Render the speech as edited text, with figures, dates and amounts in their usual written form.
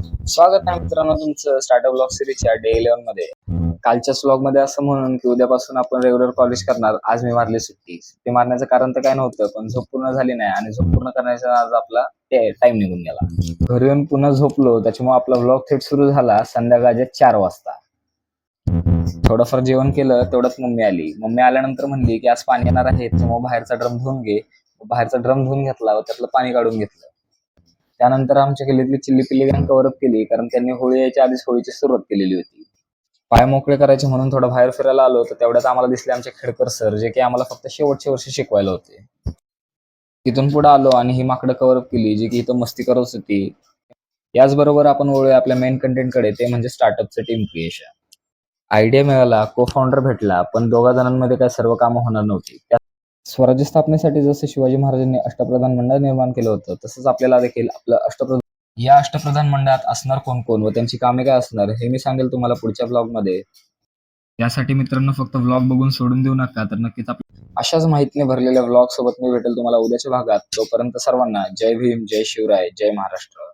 स्वागत आहे मित्रांनो तुमचं स्टार्टअप ब्लॉग सिरीजच्या डे 11 मध्ये. कालच्या व्लॉग मध्ये असं म्हणून की उद्यापासून आपण रेग्युलर कॉलेज करणार. आज मी मारली सुट्टी. सुट्टी मारण्याचं कारण तर काय नव्हतं, पण झोप पूर्ण झाली नाही आणि झोप पूर्ण करण्याचा आज आपला टाइम निघून गेला. घरी येऊन पुन्हा झोपलो, त्याच्यामुळे आपला व्लॉग थेट सुरू झाला संध्याकाळच्या 4 वाजता. थोडंफार जेवण केलं, तेवढ्यात मम्मी आली. मम्मी आल्यानंतर म्हणली की आज पाणी येणार आहे, त्यामुळे बाहेरचा ड्रम धुवून घे. बाहेरचा ड्रम धुवून घेतला व त्यातलं पाणी काढून घेतलं. त्यानंतर आमच्या गल्लीतली चिल्ली पिल्ली गँग कव्हर अप केली, कारण त्यांनी होळी यायच्या आधीच होळीची सुरुवात केलेली होती. पाय मोकळे करायचे म्हणून थोडं बाहेर फिरायला आलो, तर तेवढ्यात आम्हाला दिसले आमचे खेडकर सर, जे की आम्हाला फक्त शेवटच्या वर्षी शिकवायला होते. तिथून पुढे आलो आणि ही माकडं कव्हर अप केली, जी की इथं मस्ती करत होती. याचबरोबर आपण वळूया आपल्या मेन कंटेंटकडे, ते म्हणजे स्टार्टअपचं टीम क्रिएशन. आयडिया मिळाला, को फाउंडर भेटला, पण दोघा जणांमध्ये काय सर्व कामं होणार नव्हती. स्वराज्य स्थापनेसाठी जसं शिवाजी महाराजांनी अष्टप्रधान मंडळ निर्माण केलं होतं, तसंच आपल्याला देखील आपलं या अष्टप्रधान मंडळात असणार कोण कोण व त्यांची कामे काय असणार, हे मी सांगेल तुम्हाला पुढच्या ब्लॉगमध्ये. त्यासाठी मित्रांनो फक्त ब्लॉग बघून सोडून देऊ नका, तर नक्कीच अशाच माहितीने भरलेल्या ब्लॉग सोबत मी भेटेल तुम्हाला उद्याच्या भागात. तोपर्यंत सर्वांना जय भीम, जय शिवराय, जय महाराष्ट्र.